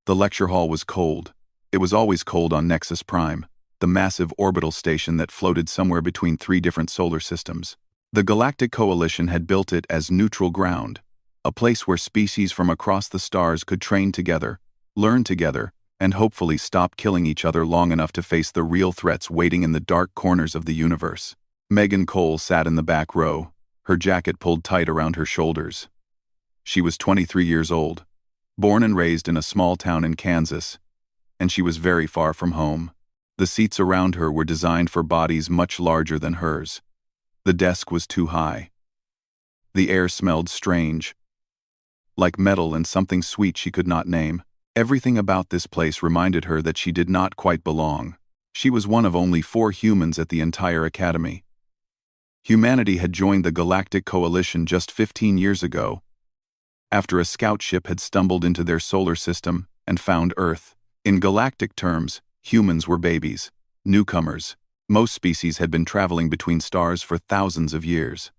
The lecture hall was cold. It was always cold on Nexus Prime, the massive orbital station that floated somewhere between 3 different solar systems. The Galactic Coalition had built it as neutral ground, a place where species from across the stars could train together, learn together, and hopefully stop killing each other long enough to face the real threats waiting in the dark corners of the universe. Megan Cole sat in the back row, her jacket pulled tight around her shoulders. She was 23 years old, born and raised in a small town in Kansas, and she was very far from home. The seats around her were designed for bodies much larger than hers. The desk was too high. The air smelled strange, like metal and something sweet she could not name. Everything about this place reminded her that she did not quite belong. She was one of only 4 humans at the entire academy. Humanity had joined the Galactic Coalition just 15 years ago, after a scout ship had stumbled into their solar system and found Earth. In galactic terms, humans were babies, newcomers. Most species had been traveling between stars for thousands of years.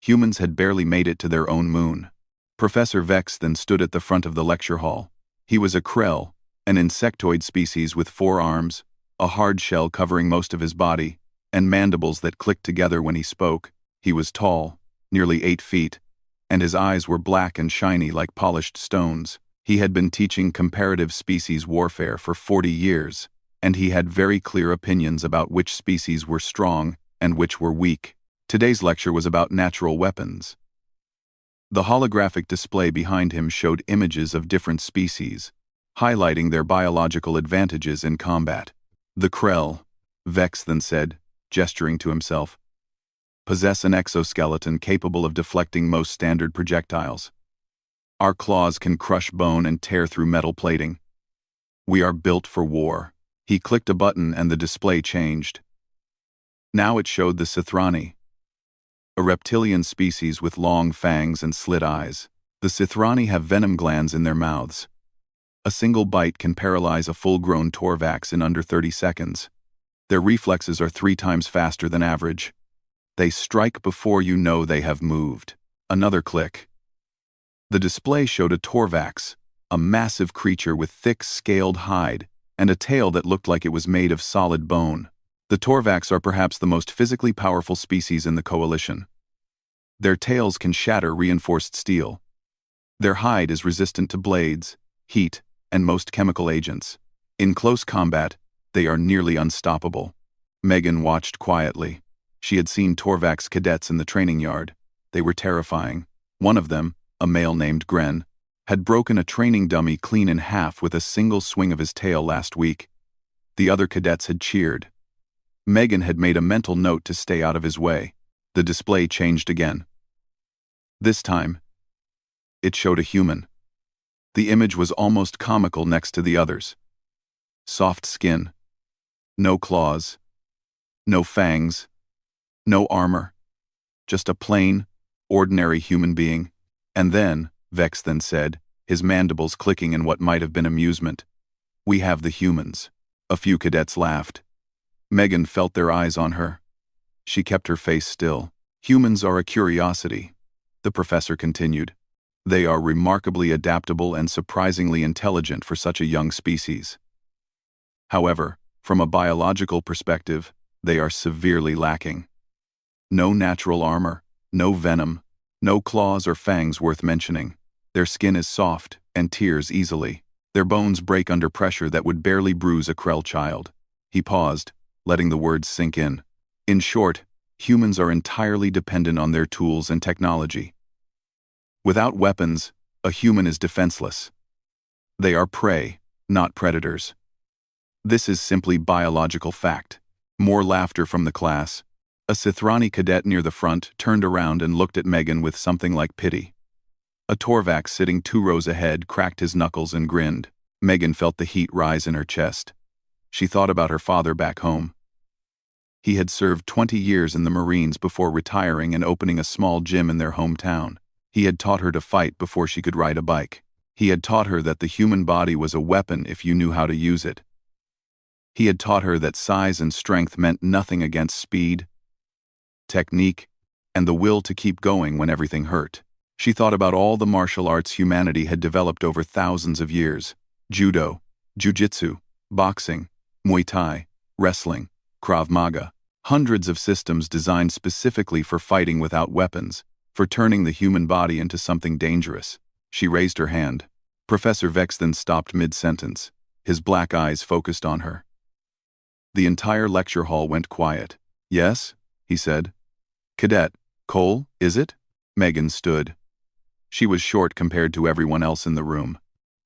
Humans had barely made it to their own moon. Professor Vex then stood at the front of the lecture hall. He was a krell, an insectoid species with 4 arms, a hard shell covering most of his body, and mandibles that clicked together when he spoke. He was tall, nearly 8 feet, and his eyes were black and shiny like polished stones. He had been teaching comparative species warfare for 40 years, and he had very clear opinions about which species were strong and which were weak. Today's lecture was about natural weapons. The holographic display behind him showed images of different species, highlighting their biological advantages in combat. The Krell, Vex then said, gesturing to himself, possess an exoskeleton capable of deflecting most standard projectiles. Our claws can crush bone and tear through metal plating. We are built for war. He clicked a button and the display changed. Now it showed the Sithrani, a reptilian species with long fangs and slit eyes. The Sithrani have venom glands in their mouths. A single bite can paralyze a full-grown Torvax in under 30 seconds. Their reflexes are 3 times faster than average. They strike before you know they have moved. Another click. The display showed a Torvax, a massive creature with thick, scaled hide, and a tail that looked like it was made of solid bone. The Torvax are perhaps the most physically powerful species in the Coalition. Their tails can shatter reinforced steel. Their hide is resistant to blades, heat, and most chemical agents. In close combat, they are nearly unstoppable. Megan watched quietly. She had seen Torvax cadets in the training yard. They were terrifying. One of them, a male named Gren, had broken a training dummy clean in half with a single swing of his tail last week. The other cadets had cheered. Megan had made a mental note to stay out of his way. The display changed again. This time, it showed a human. The image was almost comical next to the others. Soft skin. No claws. No fangs. No armor. Just a plain, ordinary human being. And then, Vex then said, his mandibles clicking in what might have been amusement, we have the humans. A few cadets laughed. Megan felt their eyes on her. She kept her face still. Humans are a curiosity, the professor continued. They are remarkably adaptable and surprisingly intelligent for such a young species. However, from a biological perspective, they are severely lacking. No natural armor, no venom, no claws or fangs worth mentioning. Their skin is soft and tears easily. Their bones break under pressure that would barely bruise a Krell child. He paused, letting the words sink in. In short, humans are entirely dependent on their tools and technology. Without weapons, a human is defenseless. They are prey, not predators. This is simply biological fact. More laughter from the class. A Sithrani cadet near the front turned around and looked at Megan with something like pity. A Torvax sitting 2 rows ahead cracked his knuckles and grinned. Megan felt the heat rise in her chest. She thought about her father back home. He had served 20 years in the Marines before retiring and opening a small gym in their hometown. He had taught her to fight before she could ride a bike. He had taught her that the human body was a weapon if you knew how to use it. He had taught her that size and strength meant nothing against speed, technique, and the will to keep going when everything hurt. She thought about all the martial arts humanity had developed over thousands of years. judo, jiu-jitsu, boxing, Muay Thai, wrestling, Krav Maga. Hundreds of systems designed specifically for fighting without weapons, for turning the human body into something dangerous. She raised her hand. Professor Vex then stopped mid-sentence, his black eyes focused on her. The entire lecture hall went quiet. "Yes?" he said. "Cadet Cole, is it?" Megan stood. She was short compared to everyone else in the room.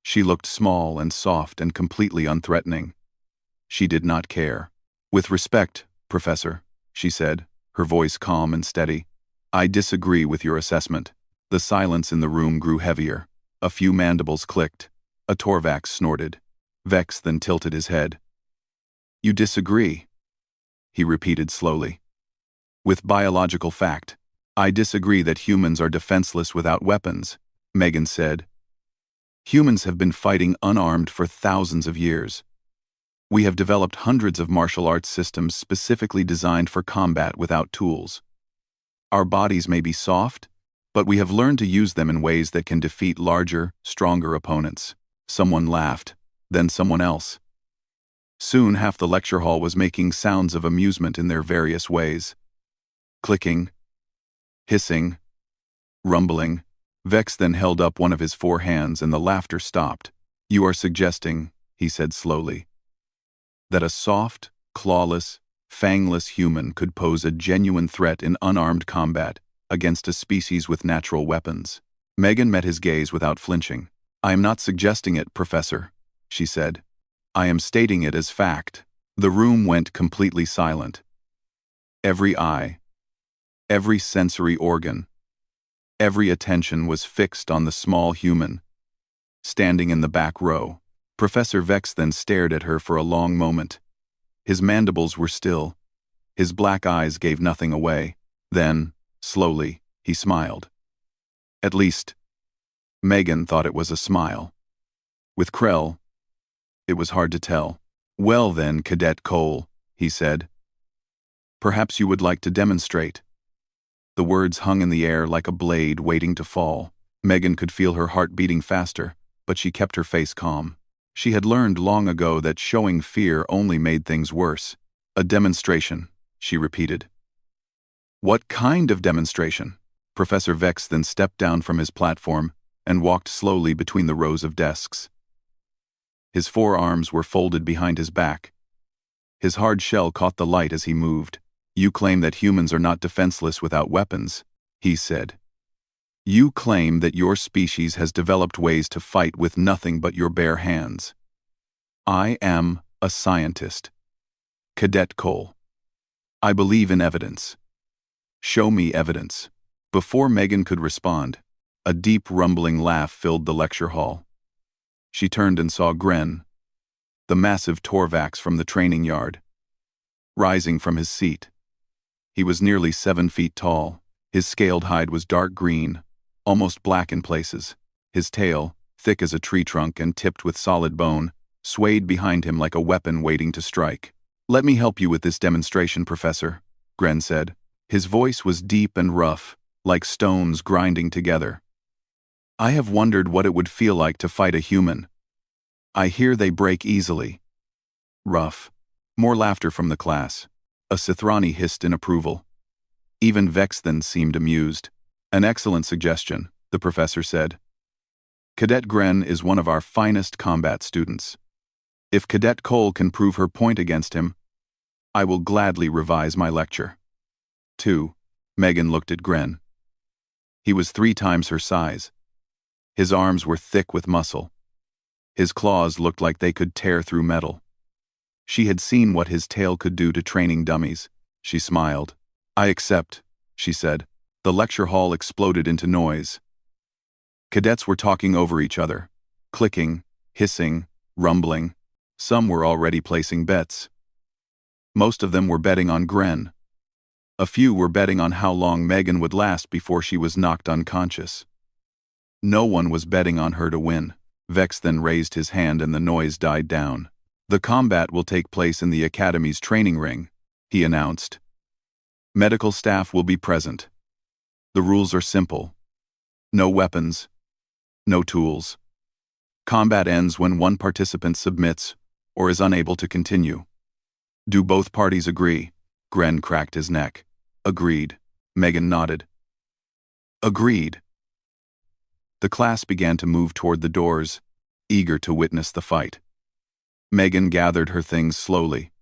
She looked small and soft and completely unthreatening. She did not care. "With respect, Professor," she said, her voice calm and steady, "I disagree with your assessment." The silence in the room grew heavier. A few mandibles clicked. A Torvax snorted. Vex then tilted his head. "You disagree?" he repeated slowly. "With biological fact. I disagree that humans are defenseless without weapons," Megan said. "Humans have been fighting unarmed for thousands of years. We have developed hundreds of martial arts systems specifically designed for combat without tools. Our bodies may be soft, but we have learned to use them in ways that can defeat larger, stronger opponents." Someone laughed, then someone else. Soon half the lecture hall was making sounds of amusement in their various ways. Clicking, hissing, rumbling. Vex then held up one of his 4 hands and the laughter stopped. "You are suggesting," he said slowly, "that a soft, clawless, fangless human could pose a genuine threat in unarmed combat against a species with natural weapons." Megan met his gaze without flinching. "I am not suggesting it, Professor," she said. "I am stating it as fact." The room went completely silent. Every eye, every sensory organ, every attention was fixed on the small human, standing in the back row. Professor Vex then stared at her for a long moment. His mandibles were still. His black eyes gave nothing away. Then, slowly, he smiled. At least, Megan thought it was a smile. With Krell, it was hard to tell. "Well then, Cadet Cole," he said. "Perhaps you would like to demonstrate." The words hung in the air like a blade waiting to fall. Megan could feel her heart beating faster, but she kept her face calm. She had learned long ago that showing fear only made things worse. "A demonstration," she repeated. "What kind of demonstration?" Professor Vex then stepped down from his platform and walked slowly between the rows of desks. His forearms were folded behind his back. His hard shell caught the light as he moved. "You claim that humans are not defenseless without weapons," he said. "You claim that your species has developed ways to fight with nothing but your bare hands. I am a scientist. Cadet Cole. I believe in evidence. Show me evidence." Before Megan could respond, a deep rumbling laugh filled the lecture hall. She turned and saw Gren, the massive Torvax from the training yard, rising from his seat. He was nearly 7 feet tall. His scaled hide was dark green, almost black in places. His tail, thick as a tree trunk and tipped with solid bone, swayed behind him like a weapon waiting to strike. "Let me help you with this demonstration, Professor," Gren said. His voice was deep and rough, like stones grinding together. "I have wondered what it would feel like to fight a human. I hear they break easily." Rough. More laughter from the class. A Sithrani hissed in approval. Even Vex then seemed amused. "An excellent suggestion," the professor said. "Cadet Gren is one of our finest combat students. If Cadet Cole can prove her point against him, I will gladly revise my lecture." 2. Megan looked at Gren. He was 3 times her size. His arms were thick with muscle. His claws looked like they could tear through metal. She had seen what his tail could do to training dummies. She smiled. "I accept," she said. The lecture hall exploded into noise. Cadets were talking over each other, clicking, hissing, rumbling. Some were already placing bets. Most of them were betting on Gren. A few were betting on how long Megan would last before she was knocked unconscious. No one was betting on her to win. Vex then raised his hand and the noise died down. "The combat will take place in the Academy's training ring," he announced. "Medical staff will be present. The rules are simple. No weapons, no tools. Combat ends when one participant submits or is unable to continue. Do both parties agree? Gren cracked his neck. Agreed. Megan nodded. Agreed. The class began to move toward the doors, eager to witness the fight. Megan gathered her things slowly,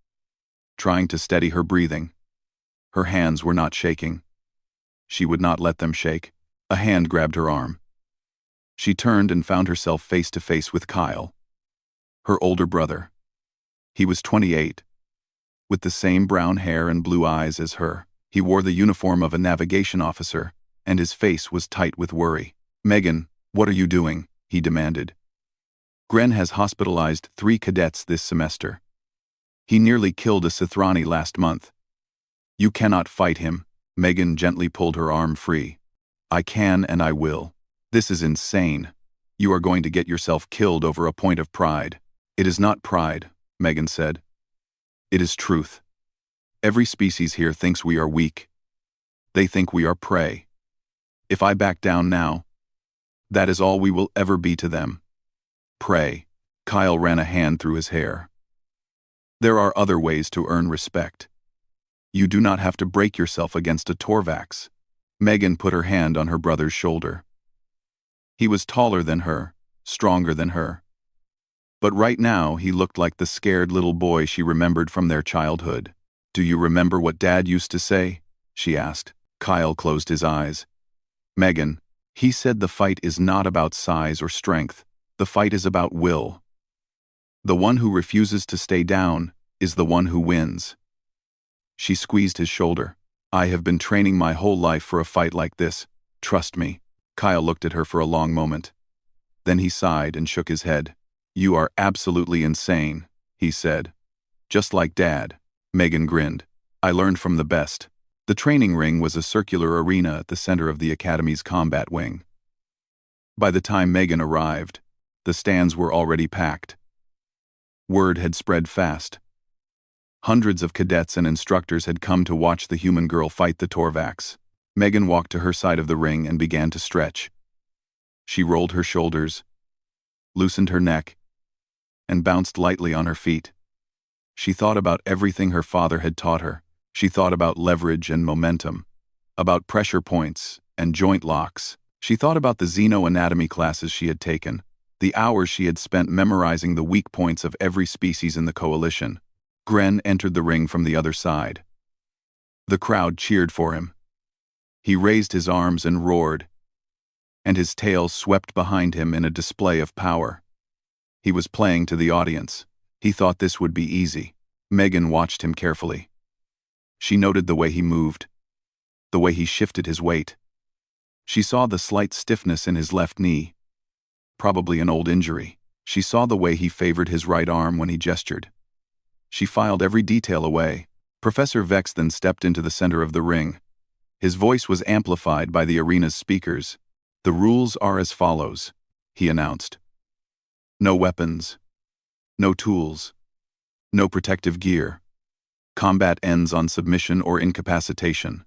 trying to steady her breathing. Her hands were not shaking. She would not let them shake. A hand grabbed her arm. She turned and found herself face to face with Kyle, her older brother. He was 28, with the same brown hair and blue eyes as her. He wore the uniform of a navigation officer, and his face was tight with worry. Megan, what are you doing? He demanded. Gren has hospitalized 3 cadets this semester. He nearly killed a Sithrani last month. You cannot fight him. Megan gently pulled her arm free. I can and I will. This is insane. You are going to get yourself killed over a point of pride. It is not pride, Megan said. It is truth. Every species here thinks we are weak. They think we are prey. If I back down now, that is all we will ever be to them. Prey. Kyle ran a hand through his hair. There are other ways to earn respect. You do not have to break yourself against a Torvax. Megan put her hand on her brother's shoulder. He was taller than her, stronger than her. But right now he looked like the scared little boy she remembered from their childhood. Do you remember what Dad used to say? She asked. Kyle closed his eyes. Megan, he said the fight is not about size or strength. The fight is about will. The one who refuses to stay down is the one who wins. She squeezed his shoulder. I have been training my whole life for a fight like this. Trust me. Kyle looked at her for a long moment. Then he sighed and shook his head. You are absolutely insane, he said. Just like Dad. Megan grinned. I learned from the best. The training ring was a circular arena at the center of the Academy's combat wing. By the time Megan arrived, the stands were already packed. Word had spread fast. Hundreds of cadets and instructors had come to watch the human girl fight the Torvax. Megan walked to her side of the ring and began to stretch. She rolled her shoulders, loosened her neck, and bounced lightly on her feet. She thought about everything her father had taught her. She thought about leverage and momentum, about pressure points and joint locks. She thought about the xenoanatomy classes she had taken, the hours she had spent memorizing the weak points of every species in the coalition. Gren entered the ring from the other side. The crowd cheered for him. He raised his arms and roared, and his tail swept behind him in a display of power. He was playing to the audience. He thought this would be easy. Megan watched him carefully. She noted the way he moved, the way he shifted his weight. She saw the slight stiffness in his left knee, probably an old injury. She saw the way he favored his right arm when he gestured. She filed every detail away. Professor Vex then stepped into the center of the ring. His voice was amplified by the arena's speakers. The rules are as follows, he announced. No weapons. No tools. No protective gear. Combat ends on submission or incapacitation.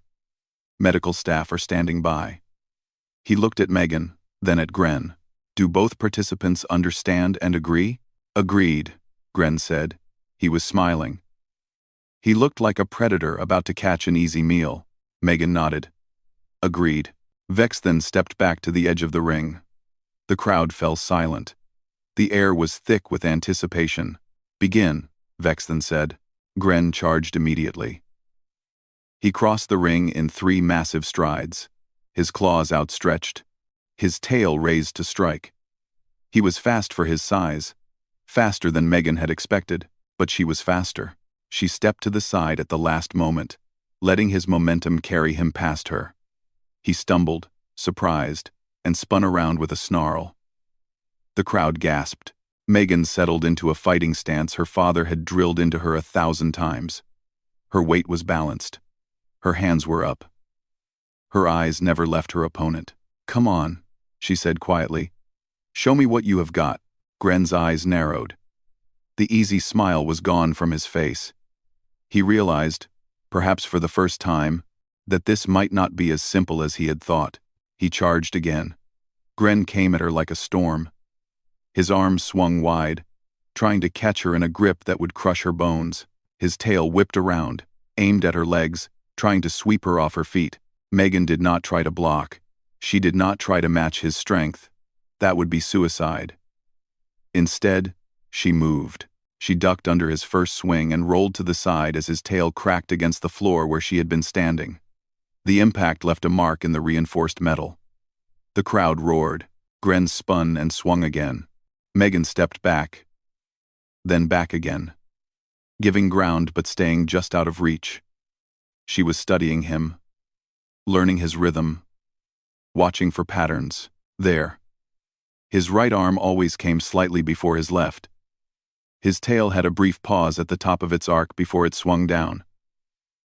Medical staff are standing by. He looked at Megan, then at Gren. Do both participants understand and agree? Agreed, Gren said. He was smiling. He looked like a predator about to catch an easy meal. Megan nodded. Agreed. Vex then stepped back to the edge of the ring. The crowd fell silent. The air was thick with anticipation. Begin, Vex then said. Gren charged immediately. He crossed the ring in 3 massive strides, his claws outstretched, his tail raised to strike. He was fast for his size, faster than Megan had expected, but she was faster. She stepped to the side at the last moment, letting his momentum carry him past her. He stumbled, surprised, and spun around with a snarl. The crowd gasped. Megan settled into a fighting stance her father had drilled into her 1,000 times. Her weight was balanced. Her hands were up. Her eyes never left her opponent. Come on, she said quietly. Show me what you have got. Gren's eyes narrowed. The easy smile was gone from his face. He realized, perhaps for the first time, that this might not be as simple as he had thought. He charged again. Gren came at her like a storm. His arms swung wide, trying to catch her in a grip that would crush her bones. His tail whipped around, aimed at her legs, trying to sweep her off her feet. Megan did not try to block. She did not try to match his strength. That would be suicide. Instead, she moved. She ducked under his first swing and rolled to the side as his tail cracked against the floor where she had been standing. The impact left a mark in the reinforced metal. The crowd roared. Gren spun and swung again. Megan stepped back, then back again, giving ground but staying just out of reach. She was studying him, learning his rhythm, watching for patterns. There. His right arm always came slightly before his left. His tail had a brief pause at the top of its arc before it swung down.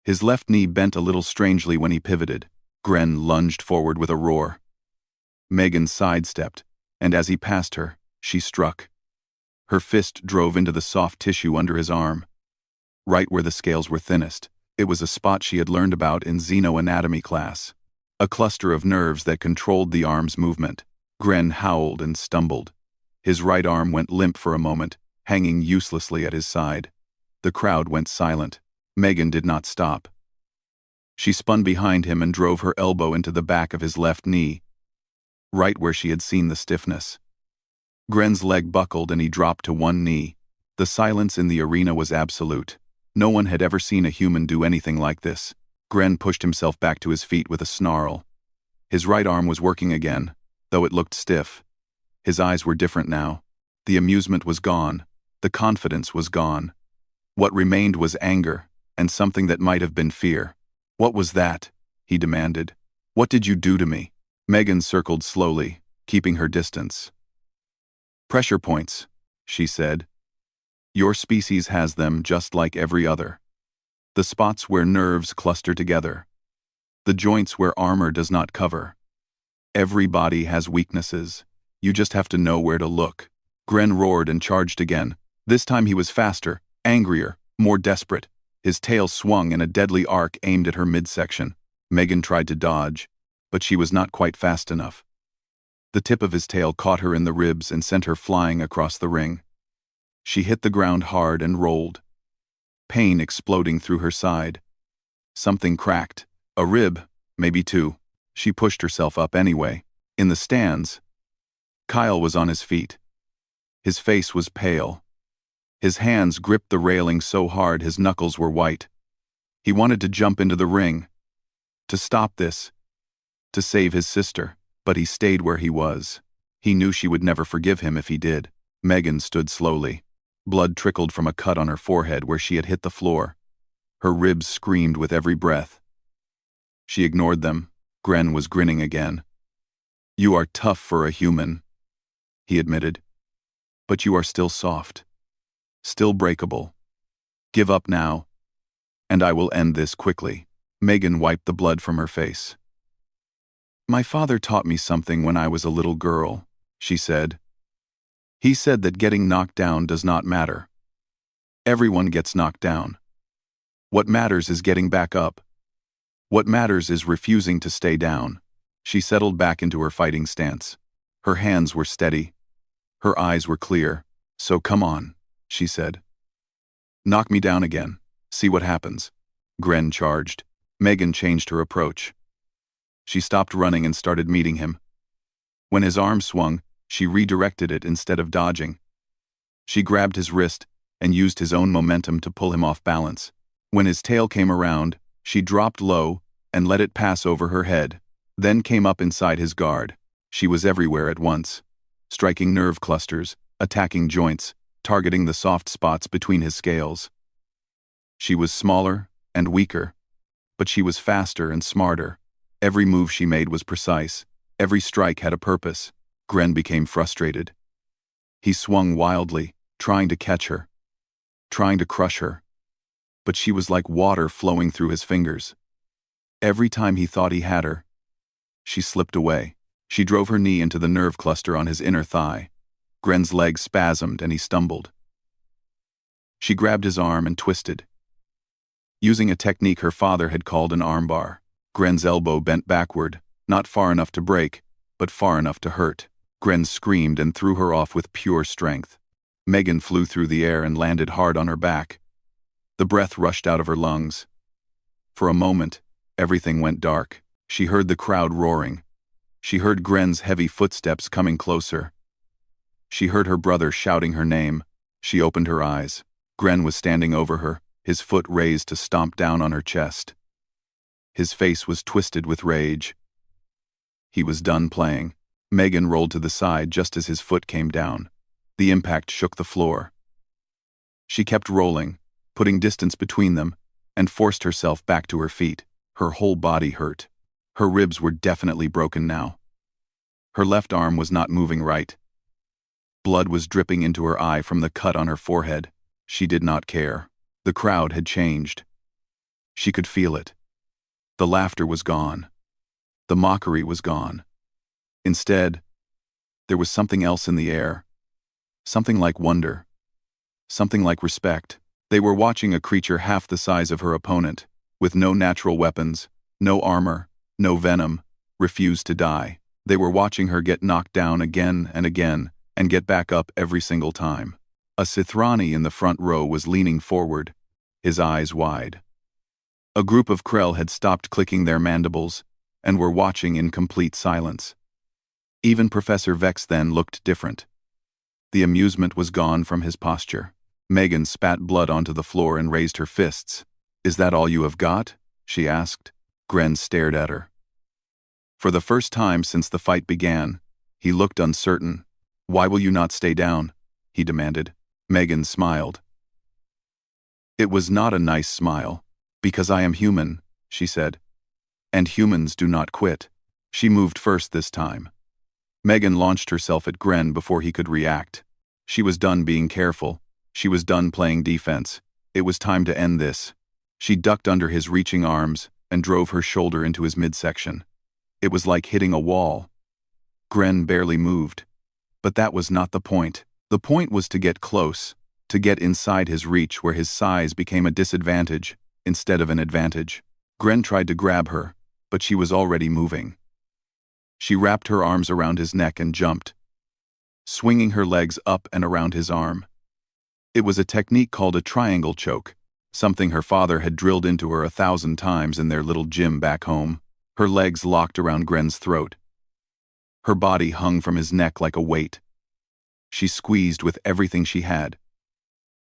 His left knee bent a little strangely when he pivoted. Gren lunged forward with a roar. Megan sidestepped, and as he passed her, she struck. Her fist drove into the soft tissue under his arm, right where the scales were thinnest. It was a spot she had learned about in xenoanatomy class, a cluster of nerves that controlled the arm's movement. Gren howled and stumbled. His right arm went limp for a moment, hanging uselessly at his side. The crowd went silent. Megan did not stop. She spun behind him and drove her elbow into the back of his left knee, right where she had seen the stiffness. Gren's leg buckled and he dropped to one knee. The silence in the arena was absolute. No one had ever seen a human do anything like this. Gren pushed himself back to his feet with a snarl. His right arm was working again, though it looked stiff. His eyes were different now. The amusement was gone. The confidence was gone. What remained was anger, and something that might have been fear. "What was that?" he demanded. "What did you do to me?" Megan circled slowly, keeping her distance. "Pressure points," she said. "Your species has them just like every other. The spots where nerves cluster together. The joints where armor does not cover. Every body has weaknesses. You just have to know where to look." Gren roared and charged again. This time he was faster, angrier, more desperate. His tail swung in a deadly arc aimed at her midsection. Megan tried to dodge, but she was not quite fast enough. The tip of his tail caught her in the ribs and sent her flying across the ring. She hit the ground hard and rolled, pain exploding through her side. Something cracked. A rib, maybe two. She pushed herself up anyway. In the stands, Kyle was on his feet. His face was pale. His hands gripped the railing so hard his knuckles were white. He wanted to jump into the ring, to stop this, to save his sister, but he stayed where he was. He knew she would never forgive him if he did. Megan stood slowly. Blood trickled from a cut on her forehead where she had hit the floor. Her ribs screamed with every breath. She ignored them. Gren was grinning again. "You are tough for a human," he admitted. "But you are still soft. Still breakable. Give up now, and I will end this quickly." Megan wiped the blood from her face. "My father taught me something when I was a little girl," she said. "He said that getting knocked down does not matter. Everyone gets knocked down. What matters is getting back up. What matters is refusing to stay down." She settled back into her fighting stance. Her hands were steady. Her eyes were clear. "So come on," she said. "Knock me down again. See what happens." Gren charged. Megan changed her approach. She stopped running and started meeting him. When his arm swung, she redirected it instead of dodging. She grabbed his wrist and used his own momentum to pull him off balance. When his tail came around, she dropped low and let it pass over her head, then came up inside his guard. She was everywhere at once, striking nerve clusters, attacking joints, targeting the soft spots between his scales. She was smaller and weaker, but she was faster and smarter. Every move she made was precise. Every strike had a purpose. Gren became frustrated. He swung wildly, trying to catch her, trying to crush her. But she was like water flowing through his fingers. Every time he thought he had her, she slipped away. She drove her knee into the nerve cluster on his inner thigh. Gren's leg spasmed and he stumbled. She grabbed his arm and twisted, using a technique her father had called an armbar. Gren's elbow bent backward, not far enough to break, but far enough to hurt. Gren screamed and threw her off with pure strength. Megan flew through the air and landed hard on her back. The breath rushed out of her lungs. For a moment, everything went dark. She heard the crowd roaring. She heard Gren's heavy footsteps coming closer. She heard her brother shouting her name. She opened her eyes. Gren was standing over her, his foot raised to stomp down on her chest. His face was twisted with rage. He was done playing. Megan rolled to the side just as his foot came down. The impact shook the floor. She kept rolling, putting distance between them, and forced herself back to her feet. Her whole body hurt. Her ribs were definitely broken now. Her left arm was not moving right. Blood was dripping into her eye from the cut on her forehead. She did not care. The crowd had changed. She could feel it. The laughter was gone. The mockery was gone. Instead, there was something else in the air. Something like wonder. Something like respect. They were watching a creature half the size of her opponent, with no natural weapons, no armor, no venom, refuse to die. They were watching her get knocked down again and get back up every single time. A Sithrani in the front row was leaning forward, his eyes wide. A group of Krell had stopped clicking their mandibles and were watching in complete silence. Even Professor Vex then looked different. The amusement was gone from his posture. Megan spat blood onto the floor and raised her fists. "Is that all you have got?" she asked. Gren stared at her. For the first time since the fight began, he looked uncertain. "Why will you not stay down?" he demanded. Megan smiled. It was not a nice smile. "Because I am human," she said. "And humans do not quit." She moved first this time. Megan launched herself at Gren before he could react. She was done being careful. She was done playing defense. It was time to end this. She ducked under his reaching arms and drove her shoulder into his midsection. It was like hitting a wall. Gren barely moved. But that was not the point. The point was to get close, to get inside his reach where his size became a disadvantage instead of an advantage. Gren tried to grab her, but she was already moving. She wrapped her arms around his neck and jumped, swinging her legs up and around his arm. It was a technique called a triangle choke, something her father had drilled into her 1,000 times in their little gym back home. Her legs locked around Gren's throat. Her body hung from his neck like a weight. She squeezed with everything she had,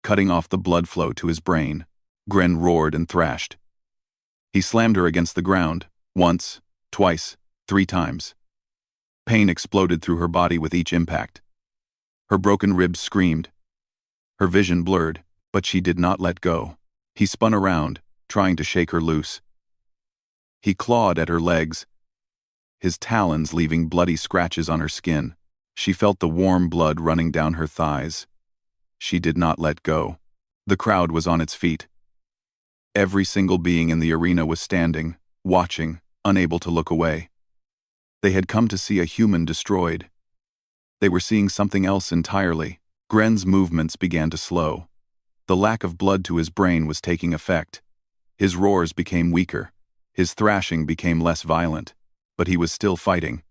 cutting off the blood flow to his brain. Gren roared and thrashed. He slammed her against the ground, once, twice, 3 times. Pain exploded through her body with each impact. Her broken ribs screamed. Her vision blurred, but she did not let go. He spun around, trying to shake her loose. He clawed at her legs, his talons leaving bloody scratches on her skin. She felt the warm blood running down her thighs. She did not let go. The crowd was on its feet. Every single being in the arena was standing, watching, unable to look away. They had come to see a human destroyed. They were seeing something else entirely. Gren's movements began to slow. The lack of blood to his brain was taking effect. His roars became weaker. His thrashing became less violent. But he was still fighting.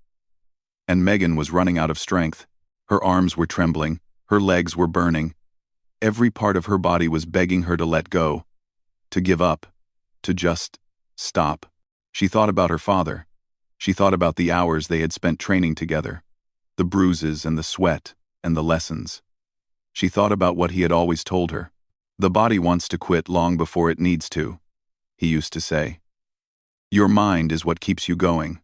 And Megan was running out of strength. Her arms were trembling. Her legs were burning. Every part of her body was begging her to let go, to give up, to just stop. She thought about her father. She thought about the hours they had spent training together, the bruises and the sweat and the lessons. She thought about what he had always told her. "The body wants to quit long before it needs to," he used to say. "Your mind is what keeps you going.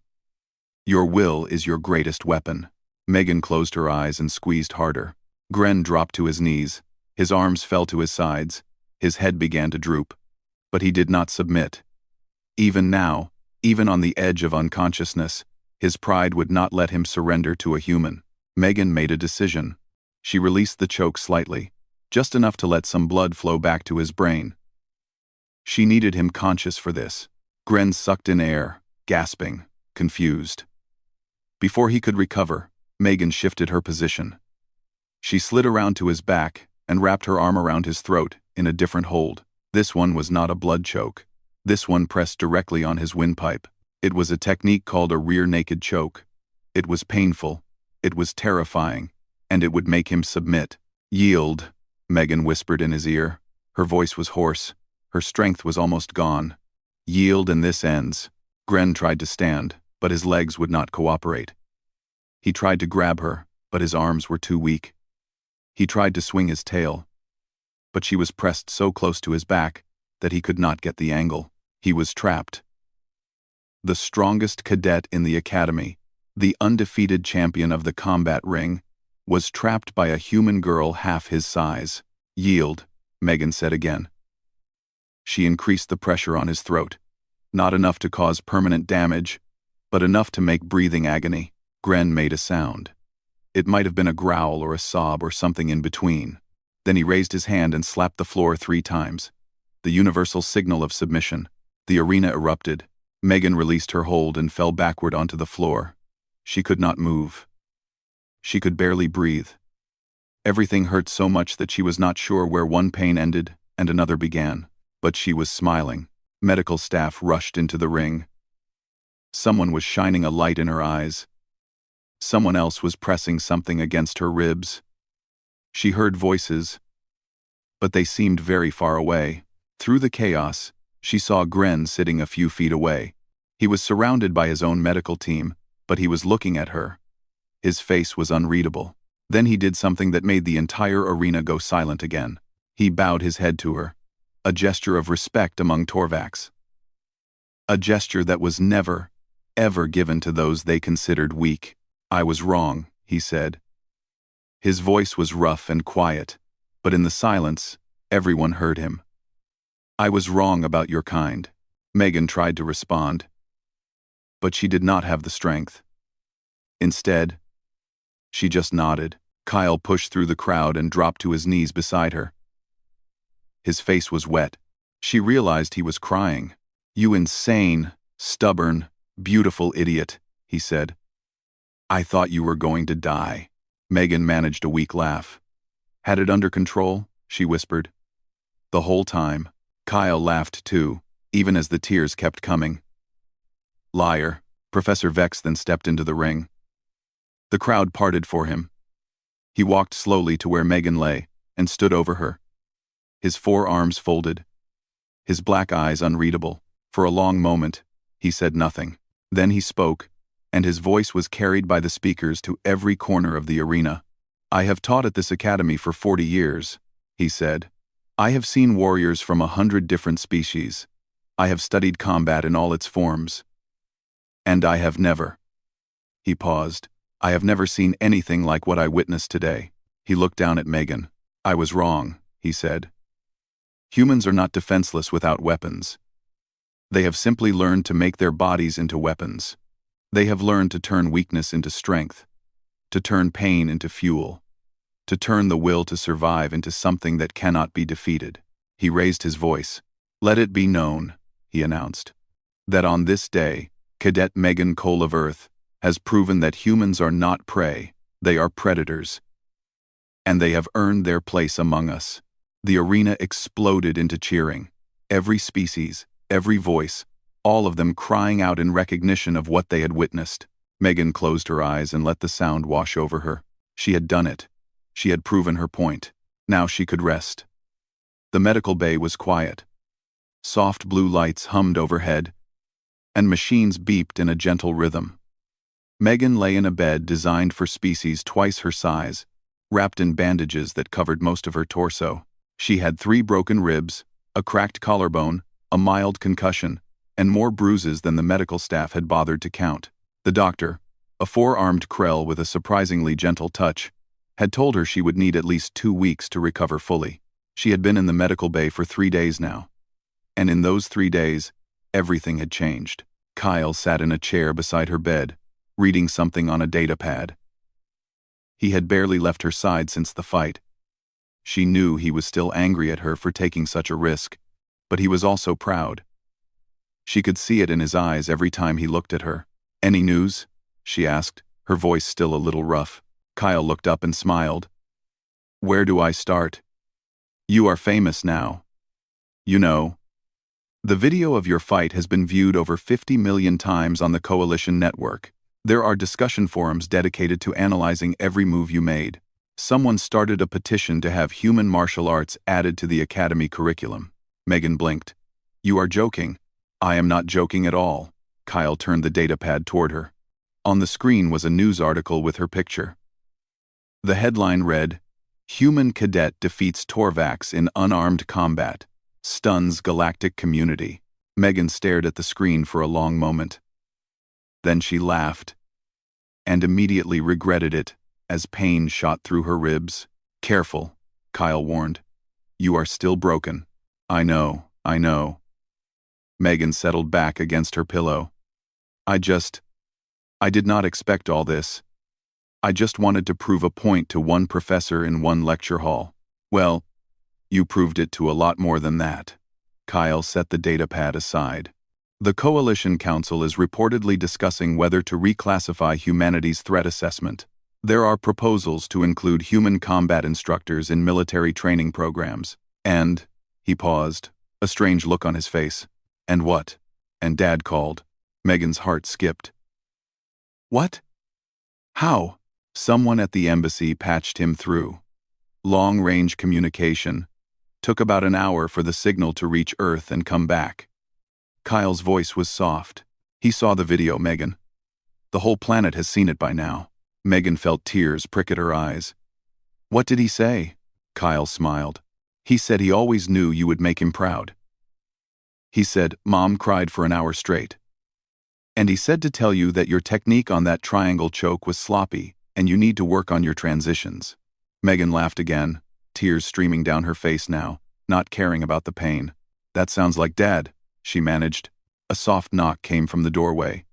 Your will is your greatest weapon." Megan closed her eyes and squeezed harder. Gren dropped to his knees. His arms fell to his sides. His head began to droop. But he did not submit. Even now, even on the edge of unconsciousness, his pride would not let him surrender to a human. Megan made a decision. She released the choke slightly, just enough to let some blood flow back to his brain. She needed him conscious for this. Gren sucked in air, gasping, confused. Before he could recover, Megan shifted her position. She slid around to his back and wrapped her arm around his throat in a different hold. This one was not a blood choke. This one pressed directly on his windpipe. It was a technique called a rear naked choke. It was painful. It was terrifying, and it would make him submit. "Yield," Megan whispered in his ear. Her voice was hoarse. Her strength was almost gone. "Yield and this ends." Gren tried to stand, but his legs would not cooperate. He tried to grab her, but his arms were too weak. He tried to swing his tail, but she was pressed so close to his back that he could not get the angle. He was trapped. The strongest cadet in the academy, the undefeated champion of the combat ring, was trapped by a human girl half his size. "Yield," Megan said again. She increased the pressure on his throat. Not enough to cause permanent damage, but enough to make breathing agony. Gren made a sound. It might have been a growl or a sob or something in between. Then he raised his hand and slapped the floor 3 times. The universal signal of submission. The arena erupted. Megan released her hold and fell backward onto the floor. She could not move. She could barely breathe. Everything hurt so much that she was not sure where one pain ended and another began. But she was smiling. Medical staff rushed into the ring. Someone was shining a light in her eyes. Someone else was pressing something against her ribs. She heard voices, but they seemed very far away. Through the chaos, she saw Gren sitting a few feet away. He was surrounded by his own medical team, but he was looking at her. His face was unreadable. Then he did something that made the entire arena go silent again. He bowed his head to her. A gesture of respect among Torvacs. A gesture that was never, ever given to those they considered weak. "I was wrong," he said. His voice was rough and quiet, but in the silence, everyone heard him. "I was wrong about your kind." Megan tried to respond, but she did not have the strength. Instead, she just nodded. Kyle pushed through the crowd and dropped to his knees beside her. His face was wet. She realized he was crying. "You insane, stubborn, beautiful idiot," he said. "I thought you were going to die." Megan managed a weak laugh. "Had it under control?" she whispered. The whole time, Kyle laughed too, even as the tears kept coming. "Liar." Professor Vex then stepped into the ring. The crowd parted for him. He walked slowly to where Megan lay and stood over her. His forearms folded, his black eyes unreadable. For a long moment, he said nothing. Then he spoke, and his voice was carried by the speakers to every corner of the arena. "I have taught at this academy for 40 years, he said. "I have seen warriors from 100 different species. I have studied combat in all its forms. And I have never—" He paused. "I have never seen anything like what I witnessed today." He looked down at Megan. "I was wrong," he said. "Humans are not defenseless without weapons. They have simply learned to make their bodies into weapons. They have learned to turn weakness into strength, to turn pain into fuel, to turn the will to survive into something that cannot be defeated." He raised his voice. "Let it be known," he announced, "that on this day, Cadet Megan Cole of Earth has proven that humans are not prey, they are predators. And they have earned their place among us." The arena exploded into cheering. Every species, every voice, all of them crying out in recognition of what they had witnessed. Megan closed her eyes and let the sound wash over her. She had done it. She had proven her point. Now she could rest. The medical bay was quiet. Soft blue lights hummed overhead, and machines beeped in a gentle rhythm. Megan lay in a bed designed for species twice her size, wrapped in bandages that covered most of her torso. She had 3 broken ribs, a cracked collarbone, a mild concussion, and more bruises than the medical staff had bothered to count. The doctor, a 4-armed Krell with a surprisingly gentle touch, had told her she would need at least 2 weeks to recover fully. She had been in the medical bay for 3 days now. And in those 3 days, everything had changed. Kyle sat in a chair beside her bed, reading something on a data pad. He had barely left her side since the fight. She knew he was still angry at her for taking such a risk, but he was also proud. She could see it in his eyes every time he looked at her. "Any news?" she asked, her voice still a little rough. Kyle looked up and smiled. "Where do I start? You are famous now. You know, the video of your fight has been viewed over 50 million times on the Coalition network. There are discussion forums dedicated to analyzing every move you made. Someone started a petition to have human martial arts added to the academy curriculum. Megan blinked. You are joking. I am not joking at all. Kyle turned the datapad toward her. On the screen was a news article with her picture. The headline read, Human Cadet Defeats Torvax in Unarmed Combat. Stuns Galactic Community. Megan stared at the screen for a long moment. Then she laughed. And immediately regretted it, as pain shot through her ribs. Careful, Kyle warned. You are still broken. I know. Megan settled back against her pillow. I did not expect all this. I just wanted to prove a point to one professor in one lecture hall. Well, you proved it to a lot more than that. Kyle set the datapad aside. The Coalition Council is reportedly discussing whether to reclassify humanity's threat assessment. There are proposals to include human combat instructors in military training programs. And, he paused, a strange look on his face. And what? And Dad called. Megan's heart skipped. What? How? Someone at the embassy patched him through. Long-range communication. Took about an hour for the signal to reach Earth and come back. Kyle's voice was soft. He saw the video, Megan. The whole planet has seen it by now. Megan felt tears prick at her eyes. What did he say? Kyle smiled. He said he always knew you would make him proud. He said, Mom cried for an hour straight. And he said to tell you that your technique on that triangle choke was sloppy, and you need to work on your transitions. Megan laughed again, tears streaming down her face now, not caring about the pain. That sounds like Dad, she managed. A soft knock came from the doorway.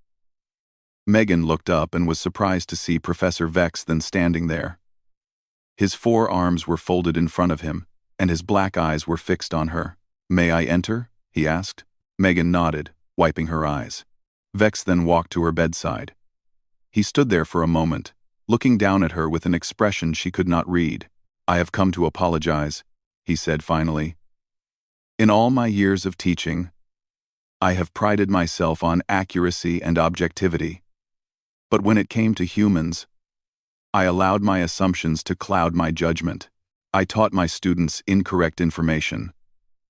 Megan looked up and was surprised to see Professor Vex then standing there. His forearms were folded in front of him, and his black eyes were fixed on her. May I enter? He asked. Megan nodded, wiping her eyes. Vex then walked to her bedside. He stood there for a moment, looking down at her with an expression she could not read. I have come to apologize, he said finally. In all my years of teaching, I have prided myself on accuracy and objectivity. But when it came to humans, I allowed my assumptions to cloud my judgment. I taught my students incorrect information.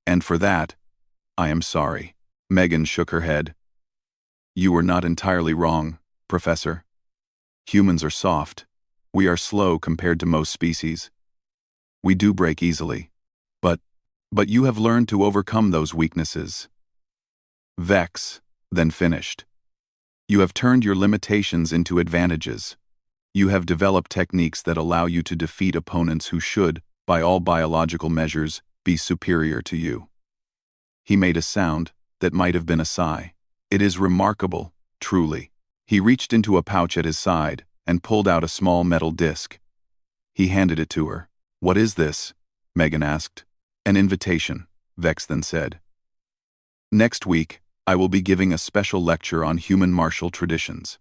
And for that, I am sorry. Megan shook her head. You were not entirely wrong, Professor. Humans are soft. We are slow compared to most species. We do break easily. But you have learned to overcome those weaknesses. Vex, then finished. You have turned your limitations into advantages. You have developed techniques that allow you to defeat opponents who should, by all biological measures, be superior to you. He made a sound that might have been a sigh. It is remarkable, truly. He reached into a pouch at his side and pulled out a small metal disc. He handed it to her. What is this? Megan asked. An invitation, Vex then said. Next week, I will be giving a special lecture on human martial traditions.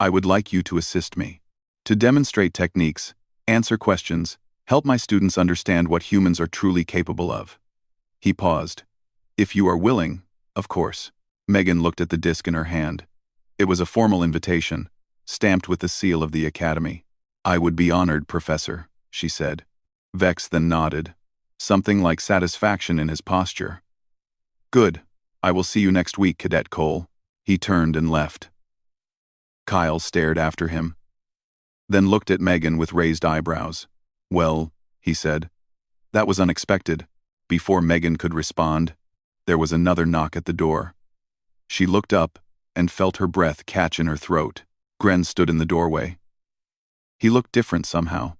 I would like you to assist me. To demonstrate techniques, answer questions, help my students understand what humans are truly capable of. He paused. If you are willing, of course. Megan looked at the disc in her hand. It was a formal invitation, stamped with the seal of the Academy. I would be honored, Professor, she said. Vex then nodded, something like satisfaction in his posture. Good. I will see you next week, Cadet Cole. He turned and left. Kyle stared after him, then looked at Megan with raised eyebrows. Well, he said. That was unexpected. Before Megan could respond, there was another knock at the door. She looked up and felt her breath catch in her throat. Gren stood in the doorway. He looked different somehow.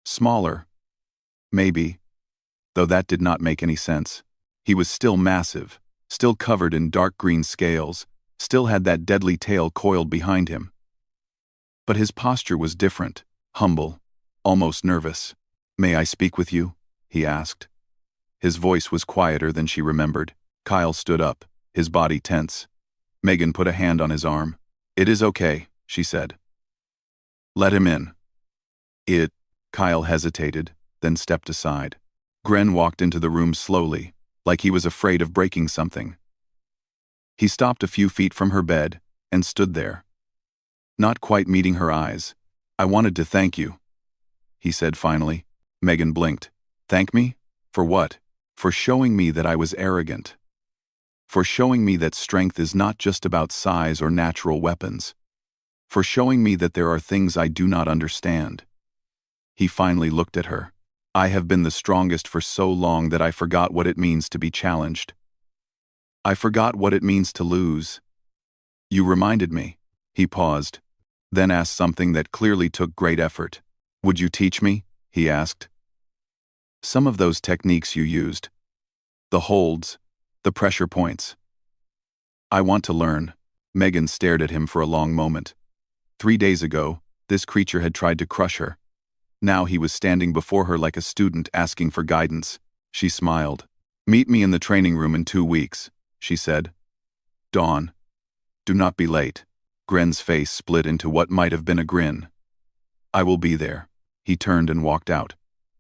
Smaller. Maybe. Though that did not make any sense. He was still massive, still covered in dark green scales, still had that deadly tail coiled behind him. But his posture was different, humble, almost nervous. May I speak with you? He asked. His voice was quieter than she remembered. Kyle stood up, his body tense. Megan put a hand on his arm. It is okay, she said. Let him in. Kyle hesitated, then stepped aside. Gren walked into the room slowly, like he was afraid of breaking something. He stopped a few feet from her bed and stood there. not quite meeting her eyes. "I wanted to thank you," he said finally. Megan blinked. "Thank me? For what?" "For showing me that I was arrogant. For showing me that strength is not just about size or natural weapons. For showing me that there are things I do not understand." He finally looked at her. "I have been the strongest for so long that I forgot what it means to be challenged. I forgot what it means to lose. You reminded me." He paused, then asked something that clearly took great effort. "Would you teach me?" he asked. "Some of those techniques you used. The holds, the pressure points." "I want to learn." Megan stared at him for a long moment. 3 days ago, this creature had tried to crush her. Now he was standing before her like a student asking for guidance. She smiled. "Meet me in the training room in 2 weeks," she said. "Dawn. Do not be late." Gren's face split into what might have been a grin. "I will be there." He turned and walked out.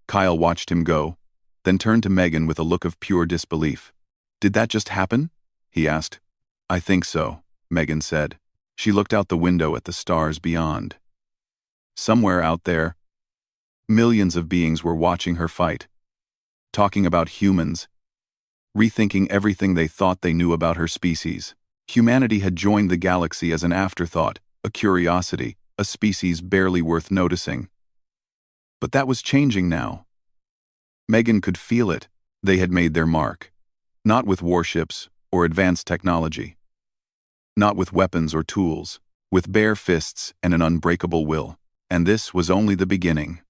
Kyle watched him go, then turned to Megan with a look of pure disbelief. "Did that just happen?" he asked. "I think so," Megan said. She looked out the window at the stars beyond. Somewhere out there, millions of beings were watching her fight, talking about humans, rethinking everything they thought they knew about her species. Humanity had joined the galaxy as an afterthought, a curiosity, a species barely worth noticing. But that was changing now. Megan could feel it. They had made their mark. Not with warships or advanced technology. Not with weapons or tools. With bare fists and an unbreakable will. And this was only the beginning.